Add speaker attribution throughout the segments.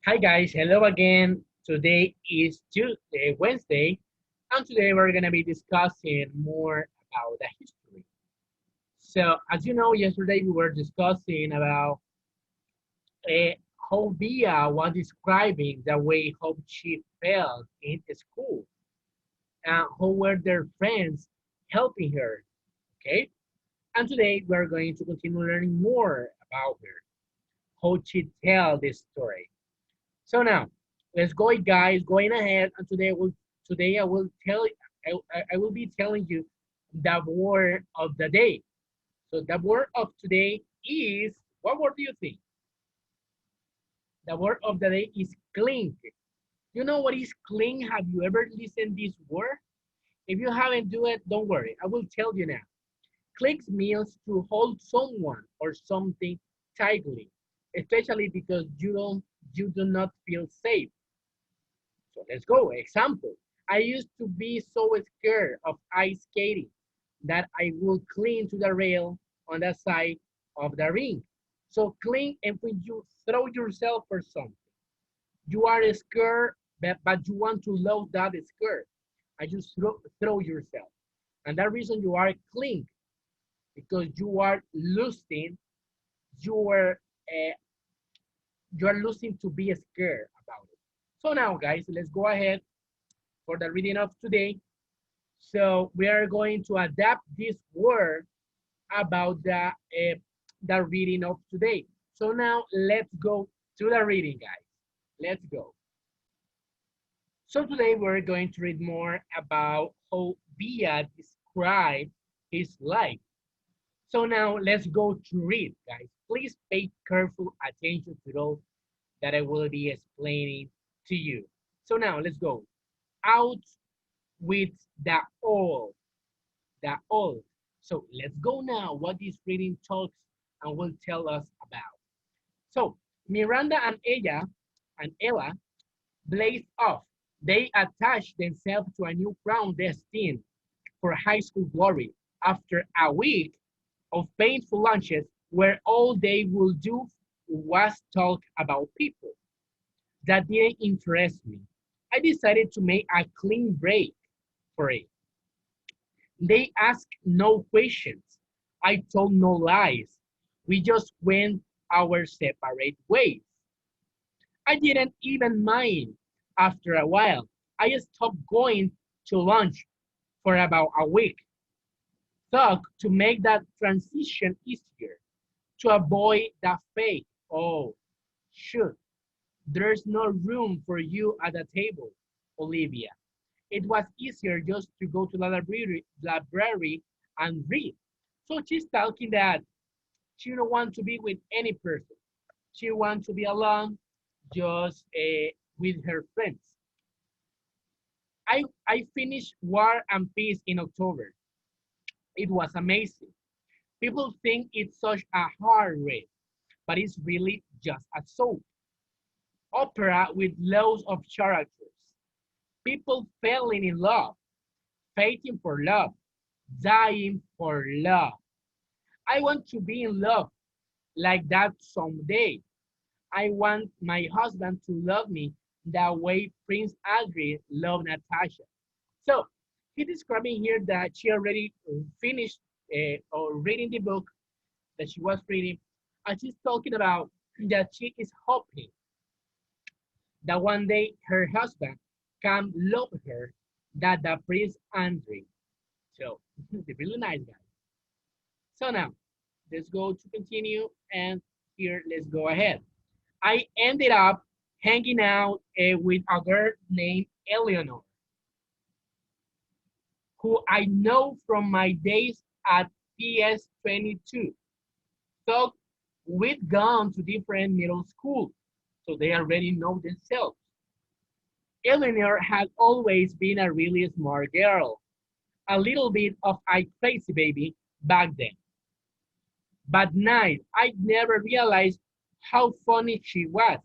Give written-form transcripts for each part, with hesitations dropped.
Speaker 1: Hi guys, hello again. Today is Tuesday, Wednesday, and today we're gonna be discussing more about the history. So, as you know, yesterday we were discussing about how Bia was describing the way how she felt in school and how were their friends helping her. Okay, and today we're going to continue learning more about her, how she tell this story. So now, let's go, guys. Going ahead, and today I will tell I will be telling you the word of the day. So the word of today is what word do you think? The word of the day is clink. You know what is clink? Have you ever listened this word? If you haven't do it, don't worry. I will tell you now. Clink means to hold someone or something tightly, especially because you do not feel safe. So let's go. Example. I used to be so scared of ice skating that I would cling to the rail on the side of the ring. So cling, and when you throw yourself for something, you are scared, but you want to lose that scare. I just throw yourself. And that reason you are cling, because you are uh, you are losing to be scared about it. So now guys, let's go ahead for the reading of today. So we are going to adapt this word about the reading of today. So now let's go to the reading, guys. Let's go. So today we're going to read more about how Bia described his life. So now let's go to read, guys. Please pay careful attention to those that I will be explaining to you. So now let's go. Out with the all. The old. So let's go now. What this reading talks and will tell us about. So Miranda and Ella blazed off. They attached themselves to a new crown destined for high school glory after a week of painful lunches where all they would do was talk about people. That didn't interest me. I decided to make a clean break for it. They asked no questions. I told no lies. We just went our separate ways. I didn't even mind. After a while, I stopped going to lunch for about a week. Thought to make that transition easier, to avoid the fake. Oh, shoot, there's no room for you at the table, Olivia. It was easier just to go to the library and read. So she's talking that she don't want to be with any person. She wants to be alone, just with her friends. I finished War and Peace in October. It was amazing. People think it's such a hard read, but it's really just a soap opera with loads of characters. People falling in love, fighting for love, dying for love. I want to be in love like that someday. I want my husband to love me the way Prince Andrew loved Natasha. So he's describing here that she already finished or reading the book that she was reading, and she's talking about that she is hoping that one day her husband can love her that the Prince Andrew. So the really nice guy. So now let's go to continue, and here let's go ahead. I ended up hanging out with a girl named Eleanor, who I know from my days at PS22. So we'd gone to different middle schools, so they already know themselves. Eleanor had always been a really smart girl, a little bit of a crazy baby back then. But night, I never realized how funny she was.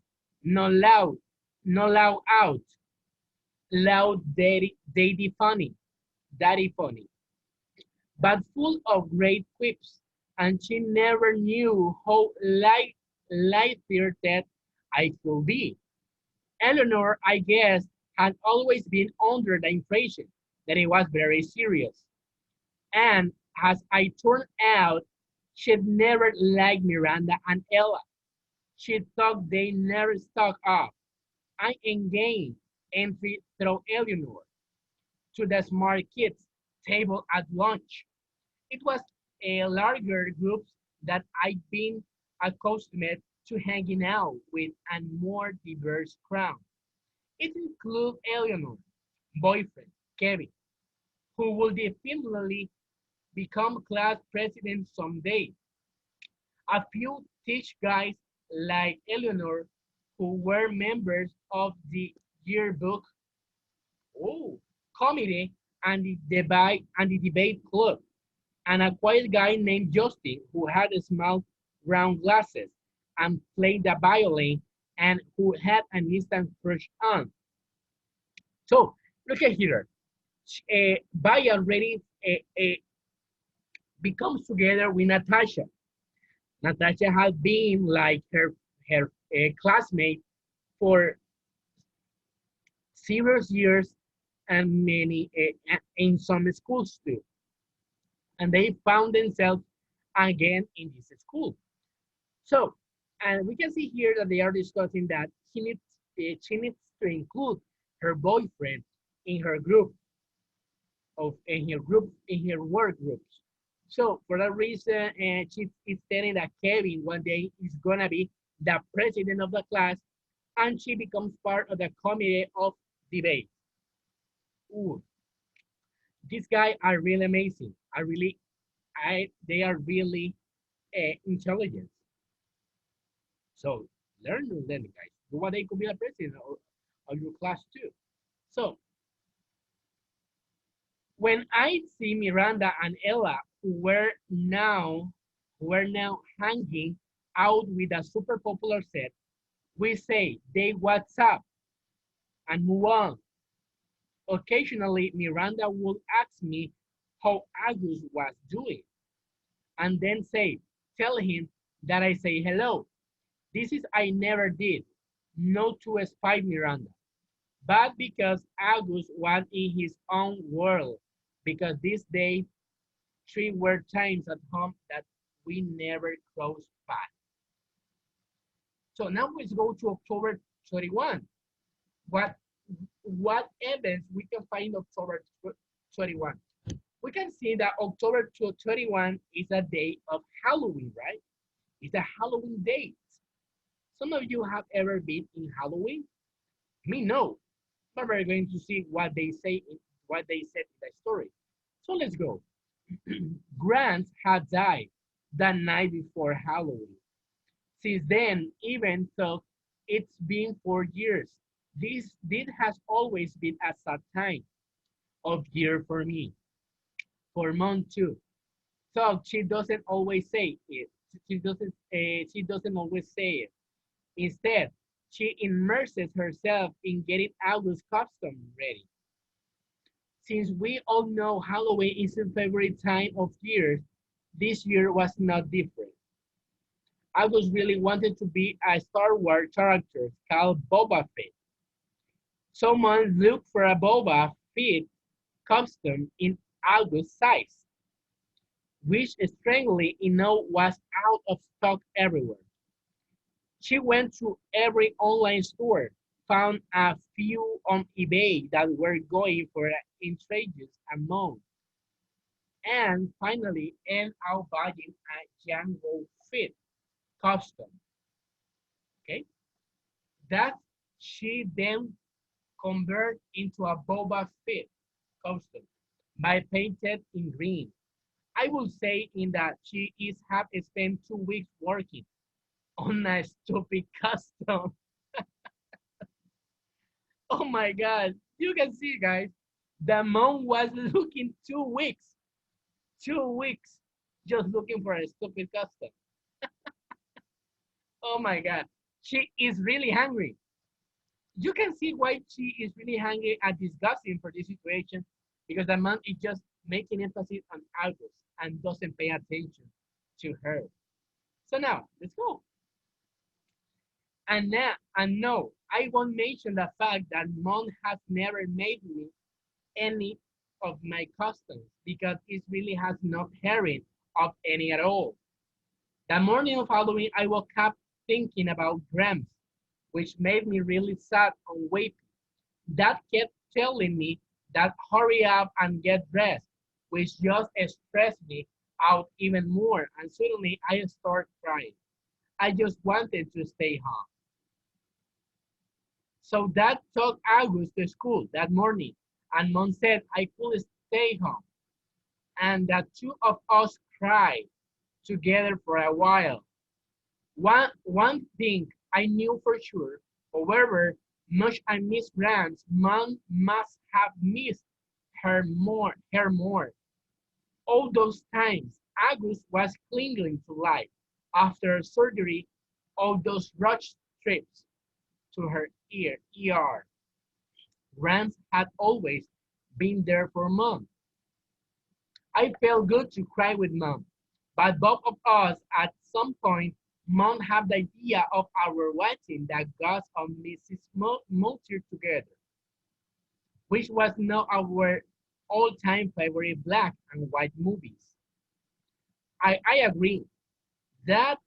Speaker 1: Not loud, not loud out, loud, daddy funny, but full of great quips. And she never knew how light-hearted I could be. Eleanor, I guess, had always been under the impression that it was very serious. And as I turned out, she'd never liked Miranda and Ella. She thought they never stuck up. I engaged entry through Eleanor to the smart kids table at lunch. It was a larger group that I'd been accustomed to hanging out with and more diverse crowd. It included Eleanor's boyfriend, Kevin, who will definitely become class president someday. A few teach guys like Eleanor who were members of the yearbook oh, committee and the debate club, and a quiet guy named Justin who had small round glasses and played the violin and who had an instant crush on. So look at here. Baya already becomes together with Natasha. Natasha had been like her classmate for several years and many in some schools too. And they found themselves again in this school. So, and we can see here that they are discussing that she needs to include her boyfriend in her group in her work groups. So for that reason, she is telling that Kevin one day is gonna be the president of the class, and she becomes part of the committee of debate. Ooh, these guys are really amazing. They are really intelligent. So learn from them, guys. You one day could be a president of your class too. So when I see Miranda and Ella, who were now hanging out with a super popular set, we say they what's up and move on. Occasionally, Miranda would ask me how Agus was doing, and then tell him that I say hello. This is I never did, not to spite Miranda, but because August was in his own world, because these days three were times at home that we never crossed paths. So now let's go to October 31. What what events we can find October 31? We can see that October 31 is a day of Halloween, right? It's a Halloween date. Some of you have ever been in Halloween? Me, no. But we're going to see what they said in the story. So let's go. Grant had died the night before Halloween. Since then, even though it's been 4 years, this has always been a sad time of year for me, for Mom too. So she doesn't always say it. She doesn't always say it. Instead, she immerses herself in getting August's costume ready. Since we all know Halloween is her favorite time of year, this year was not different. August really wanted to be a Star Wars character called Boba Fett. Someone looked for a Boba Fett costume in August's size, which strangely enough was out of stock everywhere. She went to every online store, found a few on eBay that were going for an outrageous amount, and finally ended up buying a Jango Fett costume. Okay, that she then converted into a Boba Fett costume by painted in green. I will say in that she is have spent 2 weeks working on a stupid custom. Oh my God. You can see, guys, the mom was looking 2 weeks, 2 weeks, just looking for a stupid custom. Oh my God. She is really hungry. You can see why she is really hungry and disgusting for this situation because the mom is just making emphasis on August and doesn't pay attention to her. So now, let's go. And no, I won't mention the fact that mom has never made me any of my customs because it really has not heard of any at all. The morning of Halloween, I woke up thinking about Gramps, which made me really sad and weepy. Dad kept telling me that hurry up and get dressed, which just stressed me out even more, and suddenly I started crying. I just wanted to stay home. So Dad took August to school that morning, and Mom said I could stay home, and the two of us cried together for a while. One thing I knew for sure, however much I miss Grams, Mom must have missed her more. All those times, August was clinging to life. After surgery, all those rush trips to her ER. Grams had always been there for Mom. I felt good to cry with Mom, but both of us at some point, Mom had the idea of our watching the Ghost of Mrs. Moultrie together, which was now our all-time favorite black and white movies. I agree that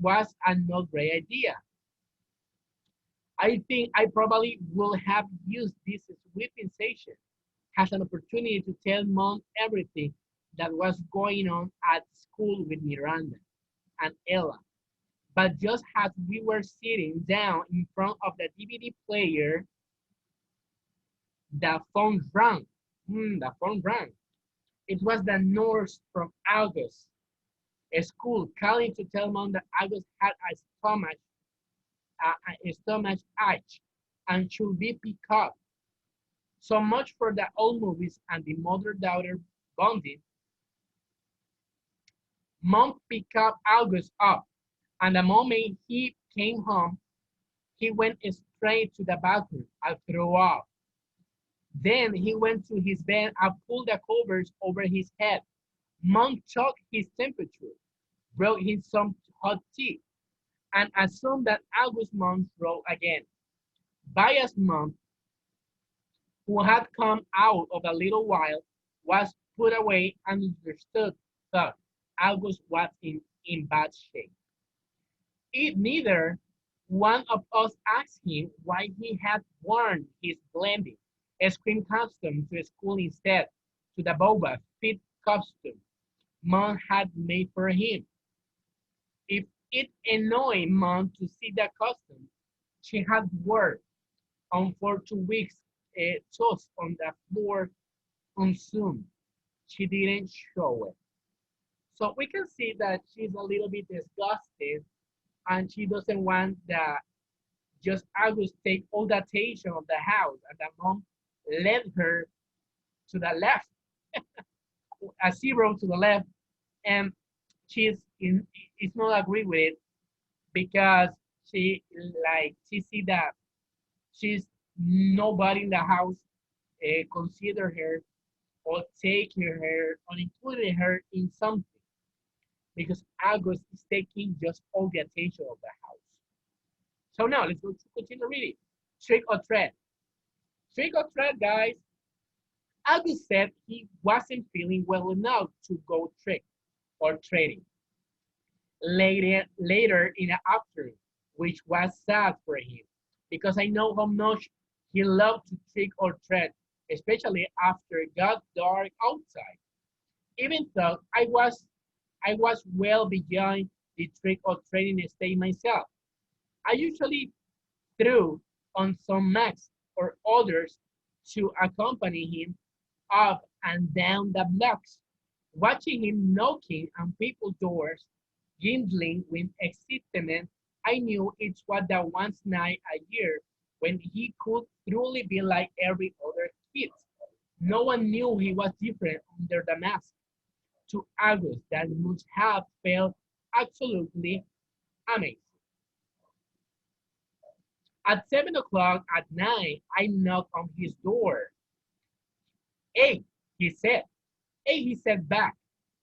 Speaker 1: was a not great idea. I think I probably will have used this sweeping session as an opportunity to tell Mom everything that was going on at school with Miranda and Ella. But just as we were sitting down in front of the DVD player, the phone rang. The phone rang. It was the nurse from August school calling to tell Mom that August had a stomach ache and should be picked up. So much for the old movies and the mother-daughter bonding. Mom picked up August up, and the moment he came home, he went straight to the bathroom and threw up. Then he went to his bed and pulled the covers over his head. Mom checked his temperature, brought him some hot tea, and assumed that August's mom wrote again. Bias's mom, who had come out of a little while, was put away and understood that August was in bad shape. It neither one of us asked him why he had worn his blending scream costume to school instead to the Boba Fett costume Mom had made for him. If it annoyed Mom to see the costume she had worn on for 2 weeks, tossed on the floor on Zoom, she didn't show it. So we can see that she's a little bit disgusted and she doesn't want the just August take all the attention of the house and the mom led her to the left, a zero to the left, and she's in is not agree with it because she she see that she's nobody in the house consider her or take her or include her in something because August is taking just all the attention of the house. So now let's go to continue reading. Trick or treat. Trick or treat, guys. August said he wasn't feeling well enough to go trick or treating later in the afternoon, which was sad for him because I know how much he loved to trick or treat, especially after it got dark outside. Even though I was well beyond the trick or treating stage myself. I usually threw on some masks or others to accompany him up and down the blocks, watching him knocking on people's doors, gambling with excitement. I knew it was the one night a year when he could truly be like every other kid. No one knew he was different under the mask. To August, that must have felt absolutely amazing. At 7 o'clock at night, I knocked on his door. Hey, he said. Hey, he said back.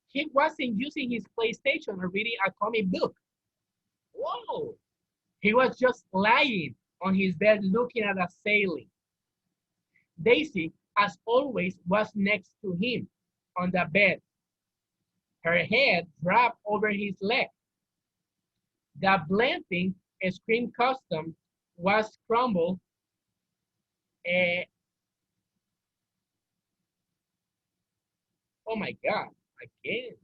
Speaker 1: He wasn't using his PlayStation or reading a comic book. Whoa! He was just lying on his bed looking at a ceiling. Daisy, as always, was next to him on the bed, her head dropped over his leg. The blending screen custom was crumbled. Uh, oh my God, again.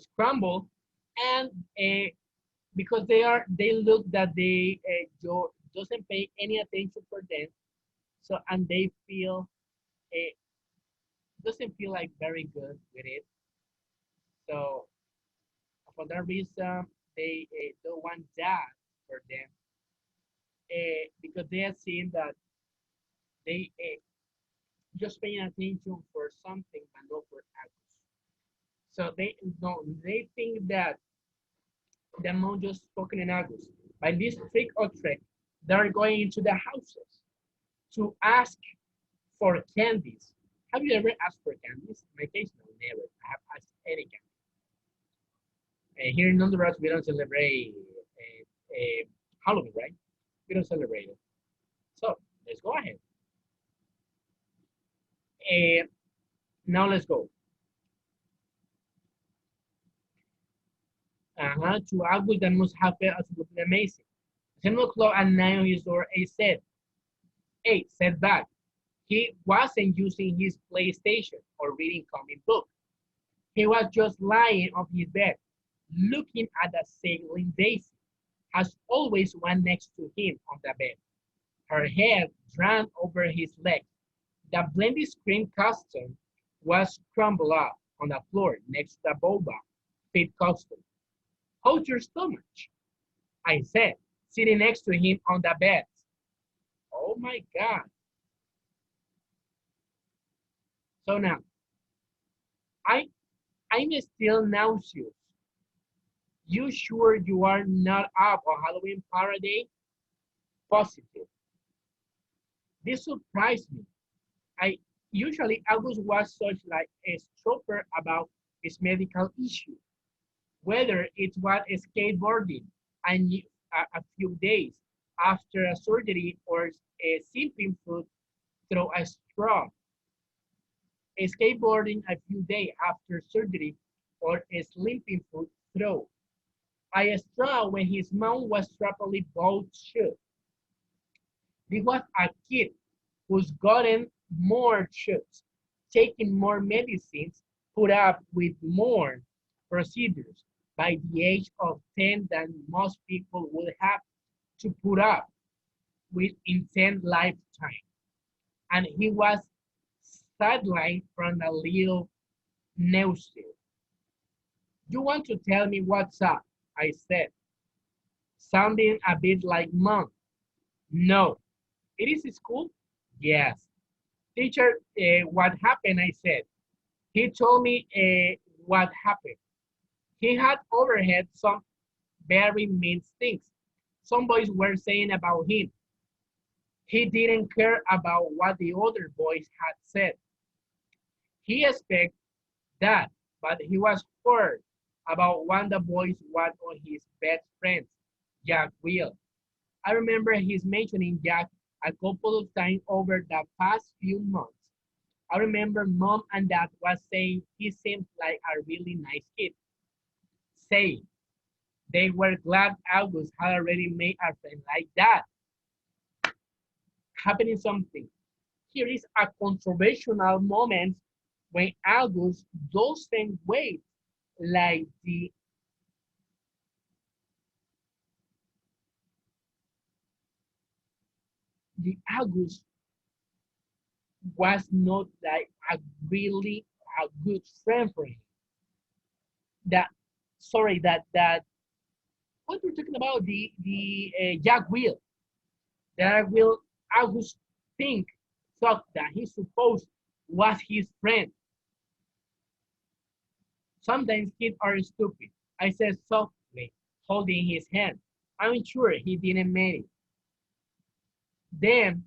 Speaker 1: Scrambled, and because they look that they Joe doesn't pay any attention for them, so and they feel uh, doesn't feel like very good with it. So for that reason, they don't want that for them because they are seeing that they just paying attention for something but not for others. So they no, they think that the mom just spoken in August. By this trick or trick, they're going into the houses to ask for candies. Have you ever asked for candies? In my case, no, never. I have asked any candy. Here in Honduras, we don't celebrate Halloween, right? We don't celebrate it. So let's go ahead. Uh, now let's go. To August, that must have felt absolutely amazing. 7 o'clock at night on his door, he said, "Hey, set back." He wasn't using his PlayStation or reading comic book. He was just lying on his bed, looking at the sailing Daisy, as always one next to him on the bed, her head drawn over his leg. The blended screen costume was crumpled up on the floor next to the Boba fit costume. "How's your stomach?" I said, sitting next to him on the bed. Oh my God. So now, I, I'm still nauseous. You sure you are not up on Halloween party? Positive. This surprised me. I usually August was such like a stropper about his medical issue, whether it was skateboarding and a few days after a surgery or a sipping food through a straw, skateboarding a few days after surgery or a sleeping food throw. I straw when his mouth was properly bowed shut. This was a kid who's gotten more shots, taken more medicines, put up with more procedures by the age of 10 than most people would have to put up with in 10 lifetime. And he was sidelined from a little nausea. "You want to tell me what's up?" I said, sounding a bit like mom. "No." "It is school?" "Yes." "Teacher, what happened?" I said. He told me what happened. He had overheard some very mean things some boys were saying about him. He didn't care about what the other boys had said. He expected that, but he was hurt about one of the boys was on his best friends, Jack Will. I remember his mentioning Jack a couple of times over the past few months. I remember mom and dad was saying he seemed like a really nice kid. Saying they were glad August had already made a friend like that. Happening something. Here is a controversial moment when August doesn't wait like the August was not like a really a good friend for him. That sorry that what we're talking about the Jack Will. Jack Will August think thought that he supposed was his friend. Sometimes kids are stupid. I said softly, holding his hand. I'm sure he didn't mean it. Then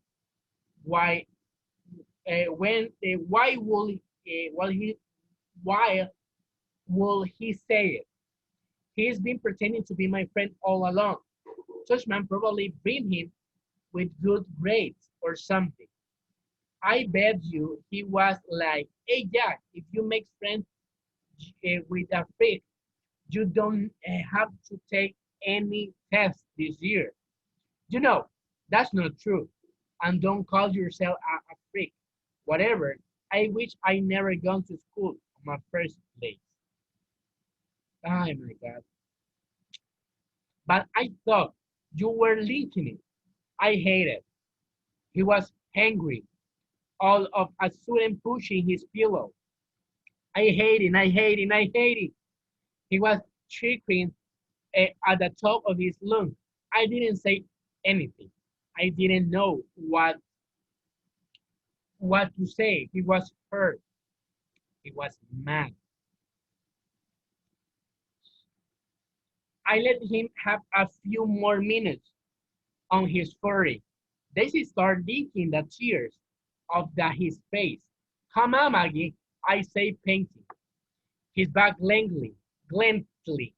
Speaker 1: why when why will he why will he say it? He's been pretending to be my friend all along. Such man probably bring him with good grades or something. I bet you he was like, hey Jack, if you make friends with a freak, you don't have to take any test this year. You know, that's not true. And don't call yourself a freak. Whatever. I wish I never gone to school in my first place. Oh my God. But I thought you were linking it. I hate it. He was angry, all of a sudden pushing his pillow. I hate it, I hate it, I hate it. He was chickering at the top of his lungs. I didn't say anything. I didn't know what to say. He was hurt. He was mad. I let him have a few more minutes on his furry. Daisy started licking the tears off his face. Come on, Maggie, I say, painting. His back gently.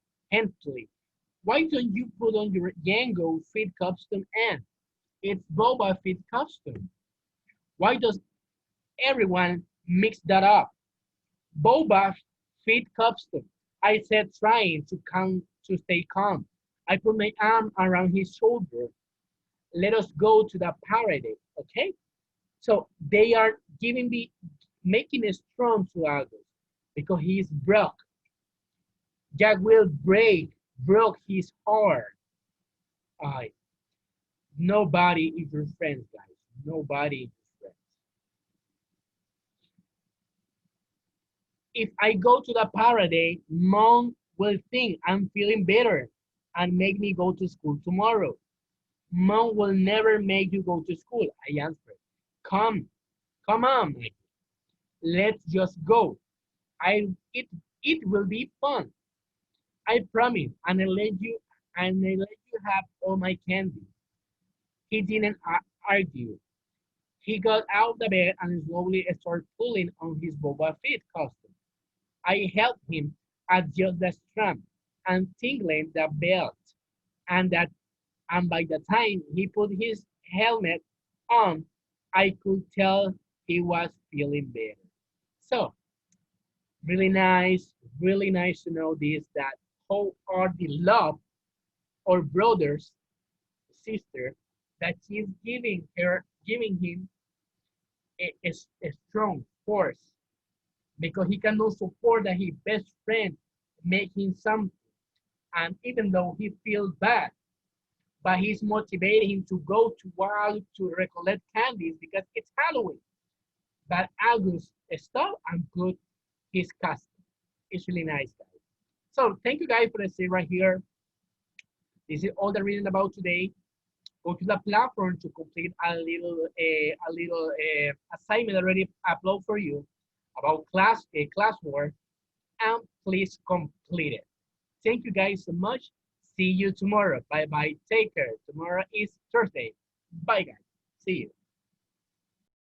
Speaker 1: Why don't you put on your Django Fit costume and it's Boba Fit costume? Why does everyone mix that up? Boba Fit costume. I said, trying to stay calm. I put my arm around his shoulder. Let us go to the parade, okay? So they are making it strong to August because he is broke. Jack will broke his heart. I Nobody is your friends, guys. Nobody is your friends. If I go to the parade, mom will think I'm feeling better and make me go to school tomorrow. Mom will never make you go to school, I answered. Come, come on, Mikey. Let's just go. I it it will be fun. I promise, and I let you have all my candy. He didn't argue. He got out of the bed and slowly started pulling on his Boba Fett costume. I helped him adjust the strap and tingling the belt, and that and by the time he put his helmet on, I could tell he was feeling better. So really nice to know this that how are the love or brothers, sister, that she's giving him a strong force because he cannot support that his best friend making something. And even though he feels bad, but he's motivating him to go to wild to recollect candies because it's Halloween. But August stopped and put his custom. It's really nice, guys. So thank you guys for the stay right here. This is all the reading about today. Go to the platform to complete a little assignment already upload for you about classwork, and please complete it. Thank you guys so much. See you tomorrow. Bye bye. Take care. Tomorrow is Thursday. Bye guys. See you.